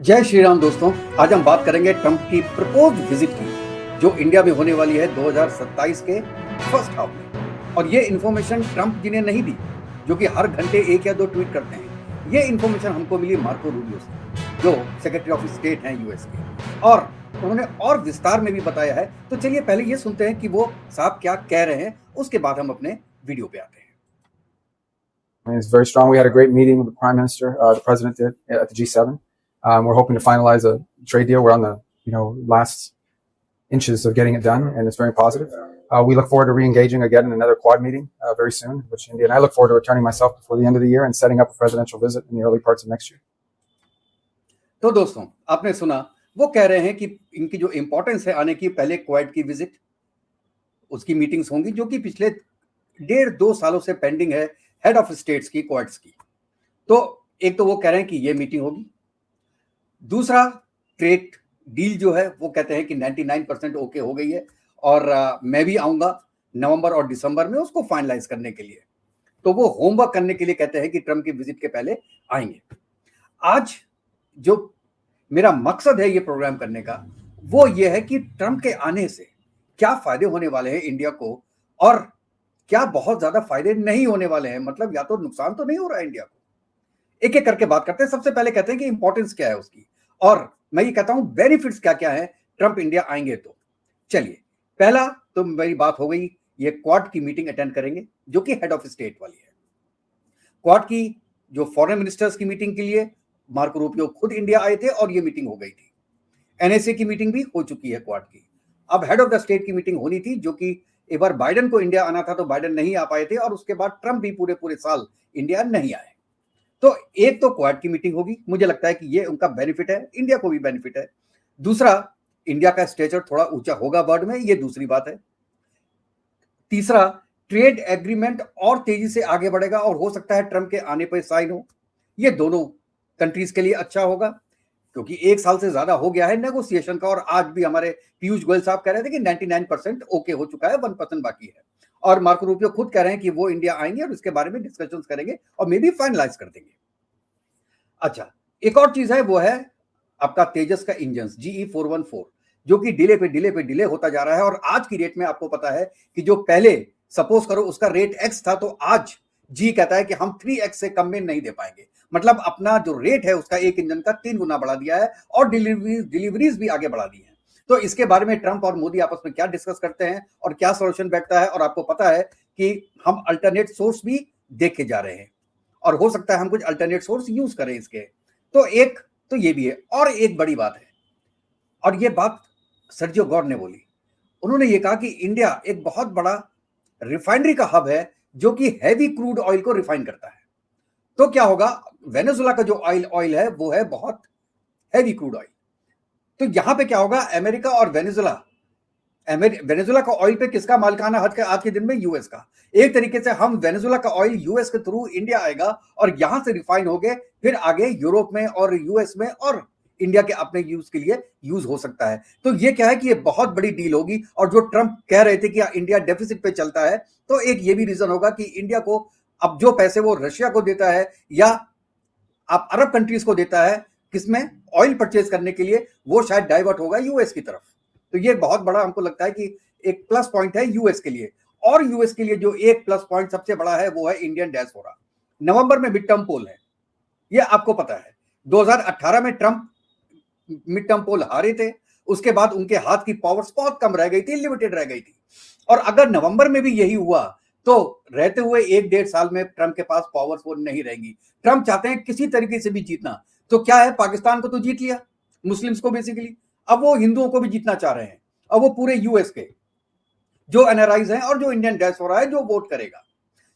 जय श्री राम दोस्तों। आज हम बात करेंगे ट्रंप की प्रपोज्ड विजिट की जो इंडिया में होने वाली है 2027 के फर्स्ट हाफ में। और ये इन्फॉर्मेशन ट्रंप जी ने नहीं दी, जो कि हर घंटे एक या दो ट्वीट करते हैं। ये इन्फॉर्मेशन हमको मिली मार्को रूबियो से, जो सेक्रेटरी ऑफ स्टेट हैं यूएस के, और उन्होंने और विस्तार में भी बताया है। तो चलिए पहले ये सुनते हैं कि वो साहब क्या कह रहे हैं, उसके बाद हम अपने वीडियो पे आते हैं। It's very strong. We had a great meeting with the Prime Minister, the President did at the G7. We're hoping to finalize a trade deal. We're on the last inches of getting it done, and it's very positive. We look forward to re-engaging again in another Quad meeting very soon, which India and I look forward to returning myself before the end of the year and setting up a presidential visit in the early parts of next year. तो दोस्तों, आपने सुना, वो कह रहे हैं कि इनकी जो इंपॉर्टेंस है आने की, पहले क्वाड की विजिट, उसकी मीटिंग्स होंगी जो कि पिछले 1.5-2 सालों से पेंडिंग है हेड ऑफ स्टेट्स की, क्वाड्स की। तो एक तो वो कह रहे हैं कि ये मीटिंग होगी। दूसरा, ट्रेड डील जो है वो कहते हैं कि 99% ओके हो गई है, और मैं भी आऊंगा नवंबर और दिसंबर में उसको फाइनलाइज करने के लिए। तो वो होमवर्क करने के लिए कहते हैं कि ट्रंप की विजिट के पहले आएंगे। आज जो मेरा मकसद है ये प्रोग्राम करने का, वो ये है कि ट्रंप के आने से क्या फायदे होने वाले हैं इंडिया को, और क्या बहुत ज्यादा फायदे नहीं होने वाले हैं। मतलब या तो नुकसान तो नहीं हो रहा है इंडिया को। एक एक करके बात करते हैं। सबसे पहले कहते हैं कि इंपॉर्टेंस क्या है उसकी, और मैं ये कहता हूं बेनिफिट्स क्या क्या है ट्रंप इंडिया आएंगे तो। चलिए, पहला तो मेरी बात हो गई, ये क्वाड की मीटिंग अटेंड करेंगे जो कि हेड ऑफ स्टेट वाली है। क्वाड की जो फॉरेन मिनिस्टर्स की मीटिंग के लिए मार्को रूबियो खुद इंडिया आए थे और ये मीटिंग हो गई थी। एनएसए की मीटिंग भी हो चुकी है क्वाड की। अब हेड ऑफ द स्टेट की मीटिंग होनी थी, जो कि एक बार बाइडेन को इंडिया आना था तो बाइडेन नहीं आ पाए थे, और उसके बाद ट्रंप भी पूरे पूरे साल इंडिया नहीं आए। तो एक तो क्वाड की मीटिंग होगी, मुझे लगता है कि ये उनका बेनिफिट है, इंडिया को भी बेनिफिट है। दूसरा, इंडिया का स्टेचर थोड़ा ऊंचा होगा वर्ल्ड में, ये दूसरी बात है। तीसरा, ट्रेड एग्रीमेंट और तेजी से आगे बढ़ेगा और हो सकता है ट्रंप के आने पर साइन हो। ये दोनों कंट्रीज के लिए अच्छा होगा, क्योंकि 1 साल से ज्यादा हो गया है नेगोशिएशन का, और आज भी हमारे पीयूष गोयल साहब कह रहे थे कि 99% ओके हो चुका है, 1% बाकी है। और मार्को रूबियो खुद कह रहे हैं कि वो इंडिया आएंगे और इसके बारे में डिस्कशंस करेंगे और मे बी फाइनलाइज कर देंगे। अच्छा, एक और चीज है, वो है आपका तेजस का इंजन GE414, जो कि डिले होता जा रहा है। और आज की रेट में आपको पता है कि जो पहले सपोज करो उसका रेट X था, तो आज जी कहता है कि हम 3X से कम में नहीं दे पाएंगे। मतलब अपना जो रेट है उसका एक इंजन का 3 गुना बढ़ा दिया है, और डिलीवरीज भी आगे बढ़ा दी है। तो इसके बारे में ट्रंप और मोदी आपस में क्या डिस्कस करते हैं और क्या सोल्यूशन बैठता है। और आपको पता है कि हम अल्टरनेट सोर्स भी देखे जा रहे हैं, और हो सकता है हम कुछ अल्टरनेट सोर्स यूज करें इसके। तो एक तो ये भी है, और एक बड़ी बात है, और ये बात सर्जियो गौर ने बोली। उन्होंने ये कहा कि इंडिया एक बहुत बड़ा रिफाइनरी का हब है, जो कि हैवी क्रूड ऑयल को रिफाइन करता है। तो क्या होगा, वेनेजुला का जो ऑयल है वो है बहुत हैवी क्रूड ऑयल। तो यहां पे क्या होगा, अमेरिका और वेनेजुला का ऑयल पे किसका मालिकाना हक है आज के दिन में? यूएस का। एक तरीके से हम वेनेजुला का ऑयल यूएस के थ्रू इंडिया आएगा, और यहां से रिफाइन होके फिर आगे यूरोप में और यूएस में और इंडिया के अपने यूज के लिए यूज हो सकता है। तो ये क्या है कि ये बहुत बड़ी डील होगी। और जो ट्रंप कह रहे थे कि इंडिया डेफिसिट पे चलता है, तो एक ये भी रीजन होगा कि इंडिया को अब जो पैसे वो रशिया को देता है या आप अरब कंट्रीज को देता है किसमें, ऑयल परचेज करने के लिए, वो शायद डाइवर्ट होगा यूएस की तरफ। तो ये बहुत बड़ा हमको लगता है कि एक प्लस पॉइंट है यूएस के लिए। और यूएस के लिए जो एक प्लस पॉइंट सबसे बड़ा है वो है इंडियन डायस्पोरा। नवंबर में मिड टर्म पोल है, ये आपको पता है। 2018 में ट्रंप मिड टर्म पोल हारे थे, उसके बाद उनके हाथ की पावर्स बहुत कम रह गई थी, लिमिटेड रह गई थी। और अगर नवंबर में भी यही हुआ, तो रहते हुए 1-1.5 साल में ट्रंप के पास पावर्स वो नहीं रहेंगी। ट्रंप चाहते हैं किसी तरीके से भी जीतना। तो क्या है, पाकिस्तान को तो जीत लिया, मुस्लिम्स को बेसिकली, अब वो हिंदुओं को भी जीतना चाह रहे हैं। अब वो पूरे यूएस के जो एनआरआईज हैं और जो इंडियन डायस्पोरा है जो वोट करेगा,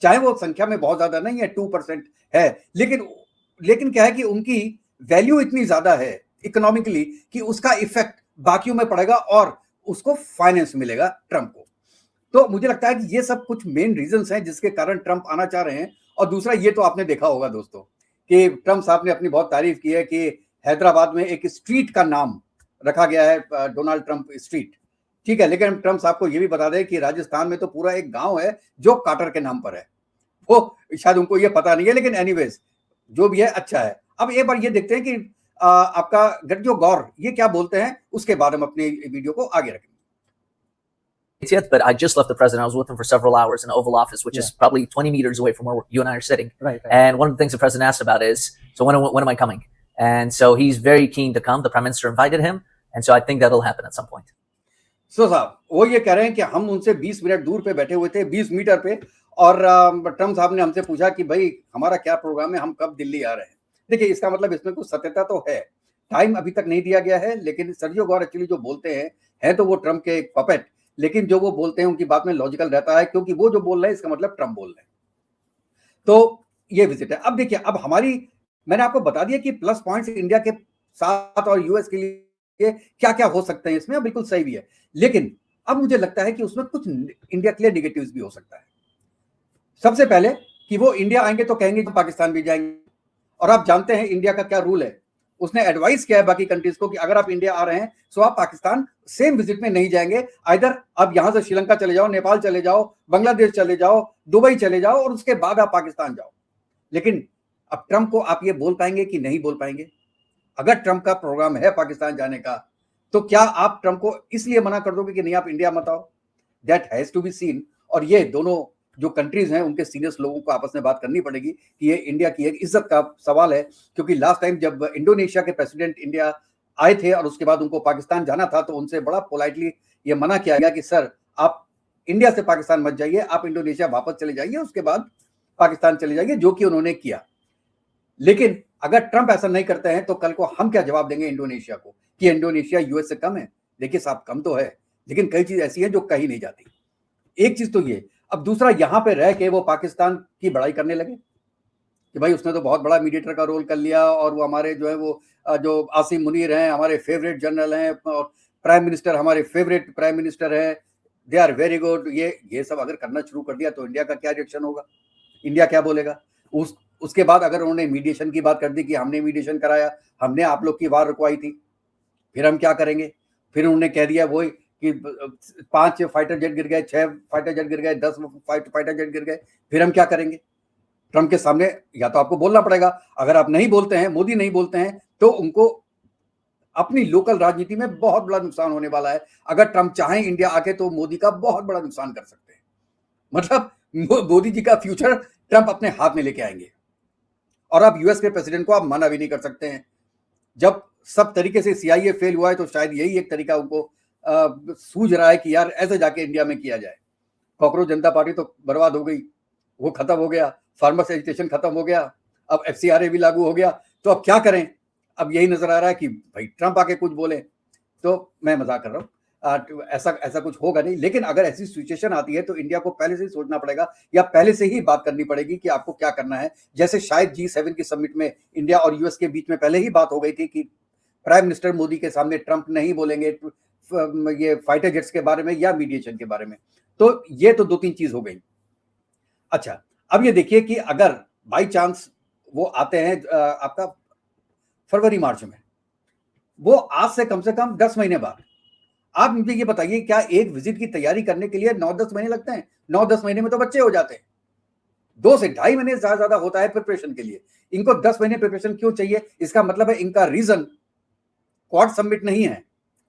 चाहे वो संख्या में बहुत ज्यादा नहीं है, 2% है, लेकिन क्या है कि उनकी वैल्यू इतनी ज्यादा है इकोनॉमिकली कि उसका इफेक्ट बाकियों में पड़ेगा और उसको फाइनेंस मिलेगा ट्रंप को। तो मुझे लगता है कि ये सब कुछ मेन रीजंस हैं जिसके कारण ट्रंप आना चाह रहे हैं। और दूसरा, ये तो आपने देखा होगा दोस्तों कि ट्रंप साहब ने अपनी बहुत तारीफ की है कि हैदराबाद में एक स्ट्रीट का नाम रखा गया है डोनाल्ड ट्रंप स्ट्रीट। ठीक है, लेकिन ट्रंप साहब को यह भी बता दें कि राजस्थान में तो पूरा एक गांव है जो कार्टर के नाम पर है। वो शायद उनको ये पता नहीं है, लेकिन एनीवेज जो भी है अच्छा है। अब एक बार ये देखते हैं कि आपका गज्जो गौर ये क्या बोलते हैं, उसके बाद हम अपने वीडियो को आगे रखेंगे। But I just left the president. I was with him for several hours in the Oval Office, which is probably 20 meters away from where you and I are sitting. Right. And one of the things the president asked about is, so when am I coming? And so he's very keen to come. The prime minister invited him. And so I think that'll happen at some point. So साहब वो ये कह रहे हैं कि हम उनसे 20 minute दूर पे बैठे हुए थे, 20 मीटर पे, और ट्रम्प साहब ने हमसे पूछा कि भाई हमारा क्या प्रोग्राम है, हम कब दिल्ली आ रहे हैं। देखिए इसका मतलब इसमें कुछ सत्यता तो है, टाइम अभी तक नहीं दिया गया है, लेकिन सर्जियो गौर एक्चुअली जो बोलते हैं तो वो ट्रम्प के एक पपेट, लेकिन जो वो बोलते हैं उनकी बात में लॉजिकल रहता है, क्योंकि वो जो बोल रहे हैं इसका मतलब ट्रम्प बोल रहे हैं। तो ये विजिट है। अब देखिए, अब मैंने आपको बता दिया कि प्लस पॉइंट्स इंडिया के साथ और यूएस के लिए क्या क्या हो सकते हैं, इसमें बिल्कुल सही भी है, लेकिन अब मुझे लगता है कि उसमें कुछ इंडिया के लिए नेगेटिव्स भी हो सकता है। सबसे पहले कि वो इंडिया आएंगे तो कहेंगे कि पाकिस्तान भी जाएंगे, और आप जानते हैं इंडिया का क्या रूल है, उसने एडवाइस किया है बाकी कंट्रीज को कि अगर आप इंडिया आ रहे हैं तो आप पाकिस्तान सेम विजिट में नहीं जाएंगे, आइदर आप यहां से श्रीलंका चले जाओ, नेपाल चले जाओ, बांग्लादेश चले जाओ, दुबई चले जाओ, और उसके बाद आप पाकिस्तान जाओ। लेकिन अब ट्रम्प को आप ये बोल पाएंगे कि नहीं बोल पाएंगे? अगर ट्रम्प का प्रोग्राम है पाकिस्तान जाने का, तो क्या आप ट्रम्प को इसलिए मना कर दोगे कि नहीं आप इंडिया मत आओ? That has to be seen. और ये दोनों जो कंट्रीज हैं उनके सीनियर्स लोगों को आपस में बात करनी पड़ेगी कि ये इंडिया की एक इज्जत का सवाल है, क्योंकि लास्ट टाइम जब इंडोनेशिया के प्रेसिडेंट इंडिया आए थे और उसके बाद उनको पाकिस्तान जाना था, तो उनसे बड़ा पोलाइटली ये मना किया गया कि सर आप इंडिया से पाकिस्तान मत जाइए, आप इंडोनेशिया वापस चले जाइए, उसके बाद पाकिस्तान चले जाइए, जो कि उन्होंने किया। लेकिन अगर ट्रम्प ऐसा नहीं करते हैं तो कल को हम क्या जवाब देंगे इंडोनेशिया को कि इंडोनेशिया यूएस से कम है? देखिए साहब, कम तो है, लेकिन कई चीज ऐसी है जो कही नहीं जाती। एक चीज तो ये। अब दूसरा, यहां पे रह के वो पाकिस्तान की बड़ाई करने लगे कि भाई उसने तो बहुत बड़ा मीडिएटर का रोल कर लिया, और वो हमारे जो है वो जो आसिम मुनीर हैं हमारे फेवरेट जनरल हैं, और प्राइम मिनिस्टर हमारे फेवरेट प्राइम मिनिस्टर हैं, दे आर वेरी गुड। ये सब अगर करना शुरू कर दिया तो इंडिया का क्या रिएक्शन होगा? इंडिया क्या बोलेगा? उसके बाद अगर उन्होंने मीडिएशन की बात कर दी कि हमने मीडिएशन कराया, हमने आप लोग की वार रुकवाई थी, फिर हम क्या करेंगे? फिर उन्होंने कह दिया वही कि 5 फाइटर जेट गिर गए, 6 फाइटर जेट गिर गए, 10 फाइटर जेट गिर गए, फिर हम क्या करेंगे? ट्रम्प के सामने या तो आपको बोलना पड़ेगा, अगर आप नहीं बोलते हैं, मोदी नहीं बोलते हैं, तो उनको अपनी लोकल राजनीति में बहुत बड़ा नुकसान होने वाला है। अगर ट्रम्प चाहें इंडिया आके तो मोदी का बहुत बड़ा नुकसान कर सकते हैं। मतलब मोदी जी का फ्यूचर ट्रम्प अपने हाथ में लेके आएंगे, और आप यूएस के प्रेसिडेंट को आप मना भी नहीं कर सकते हैं। जब सब तरीके से सीआईए फेल हुआ है तो शायद यही एक तरीका उनको सूझ रहा है कि यार ऐसे जाके इंडिया में किया जाए। कॉकरोच जनता पार्टी तो बर्बाद हो गई, वो खत्म हो गया, फार्मर्स एजुकेशन खत्म हो गया, अब एफसीआरए भी लागू हो गया, तो अब क्या करें? अब यही नजर आ रहा है कि भाई ट्रम्प आके कुछ बोले। तो मैं मजाक कर रहा हूँ, ऐसा कुछ होगा नहीं, लेकिन अगर ऐसी सिचुएशन आती है तो इंडिया को पहले से ही सोचना पड़ेगा, या पहले से ही बात करनी पड़ेगी कि आपको क्या करना है। जैसे शायद G7 की समिट में इंडिया और यूएस के बीच में पहले ही बात हो गई थी कि प्राइम मिनिस्टर मोदी के सामने ट्रम्प नहीं बोलेंगे ये फाइटर जेट्स के बारे में या मीडिएशन के बारे में। तो ये तो 2-3 चीज हो गई। अच्छा, अब ये देखिए कि अगर बाई चांस वो आते हैं आपका फरवरी मार्च में, वो आज से कम 10 महीने बाद, आप मुझे ये बताइए क्या एक विजिट की तैयारी करने के लिए 9-10 महीने लगते हैं? 9-10 महीने में तो बच्चे हो जाते हैं। 2 से 2.5 महीने ज्यादा होता है प्रिपरेशन के लिए। इनको 10 महीने प्रिपरेशन क्यों चाहिए? इसका मतलब है इनका रीजन क्वाड समिट नहीं है,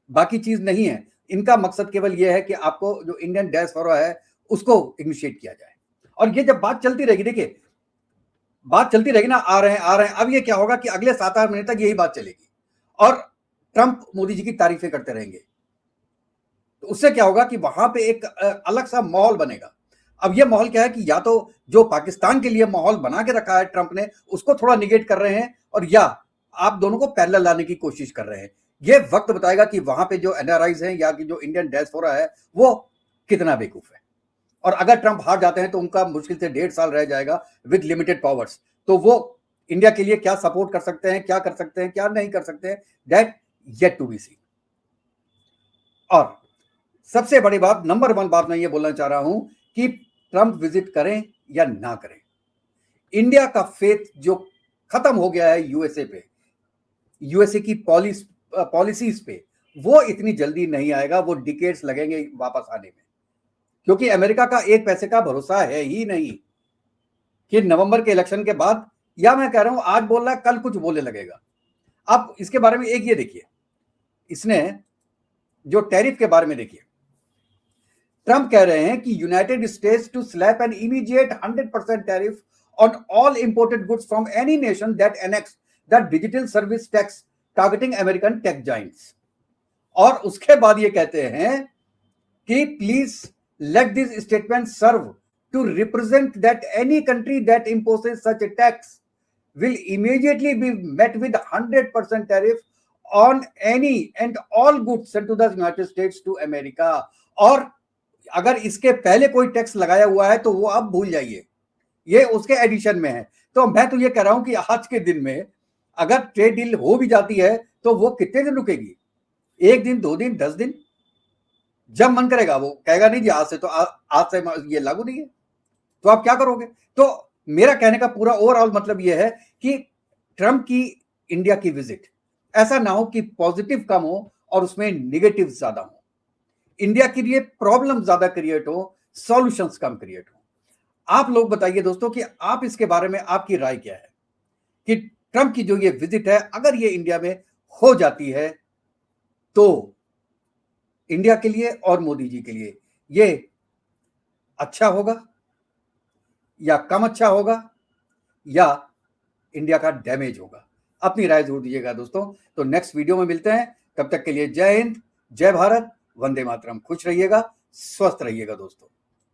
बाकी चीज नहीं है। इनका मकसद केवल यह है कि आपको जो इंडियन डायस्पोरा है उसको इनिशिएट किया जाए। और ये जब बात चलती रहेगी, देखिए बात चलती रहेगी ना, आ रहे हैं, अब ये क्या होगा कि अगले 7-8 महीने तक यही बात चलेगी और ट्रम्प मोदी जी की तारीफें करते रहेंगे। तो उससे क्या होगा कि वहां पे एक अलग सा माहौल बनेगा। अब ये माहौल क्या है कि या तो जो पाकिस्तान के लिए माहौल बना के रखा है ट्रम्प ने, उसको थोड़ा निगेट कर रहे हैं, और या आप दोनों को पैरेलल लाने की कोशिश कर रहे हैं। ये वक्त बताएगा कि वहां पे जो एनआरआईज हैं या कि जो इंडियन डायस्पोरा है वो कितना बेवकूफ है। और अगर ट्रम्प हार जाते हैं तो उनका मुश्किल से 1.5 साल रह जाएगा विद लिमिटेड पावर्स। तो वो इंडिया के लिए क्या सपोर्ट कर सकते हैं, क्या कर सकते हैं, क्या नहीं कर सकते हैं, that yet to be seen. और सबसे बड़ी बात, नंबर 1 बात मैं ये बोलना चाह रहा हूं कि ट्रम्प विजिट करें या ना करें, इंडिया का फेथ जो खत्म हो गया है यूएसए पे, यूएसए की पॉलिसीज पे, वो इतनी जल्दी नहीं आएगा। वो डिकेड्स लगेंगे वापस आने में, क्योंकि अमेरिका का एक पैसे का भरोसा है ही नहीं कि नवंबर के इलेक्शन के बाद, या मैं कह रहा हूं आज बोल रहा है कल कुछ बोलने लगेगा। आप इसके बारे में एक ये देखिए, इसने जो टैरिफ के बारे में देखिए, ट्रंप कह रहे हैं कि United States to slap an immediate 100% tariff on all imported goods from any nation that annex the digital service tax targeting American tech giants. और उसके बाद ये कहते हैं कि please let this statement serve to represent that any country that imposes such a tax will immediately be met with 100% tariff on any and all goods sent to the United States to America। और अगर इसके पहले कोई tax लगाया हुआ है तो वो आप भूल जाइए, ये उसके एडिशन में है। तो मैं तो ये कह रहा हूं कि आज के दिन में अगर ट्रेड डील हो भी जाती है तो वो कितने दिन रुकेगी? 1 दिन, 2 दिन, 10 दिन? जब मन करेगा वो कहेगा नहीं जी आज से, तो आज से ये लागू नहीं है, तो आप क्या करोगे? तो मेरा कहने का पूरा ओवरऑल मतलब यह है कि ट्रंप की इंडिया की विजिट ऐसा ना हो कि पॉजिटिव कम हो और उसमें नेगेटिव ज्यादा हो, इंडिया के लिए प्रॉब्लम ज्यादा क्रिएट हो, सॉल्यूशंस कम क्रिएट हो। आप लोग बताइए दोस्तों कि आप इसके बारे में आपकी राय क्या है कि ट्रंप की जो ये विजिट है अगर ये इंडिया में हो जाती है तो इंडिया के लिए और मोदी जी के लिए ये अच्छा होगा या कम अच्छा होगा या इंडिया का डैमेज होगा? अपनी राय जरूर दीजिएगा दोस्तों। तो नेक्स्ट वीडियो में मिलते हैं, तब तक के लिए जय हिंद, जय भारत, वंदे मातरम। खुश रहिएगा, स्वस्थ रहिएगा दोस्तों।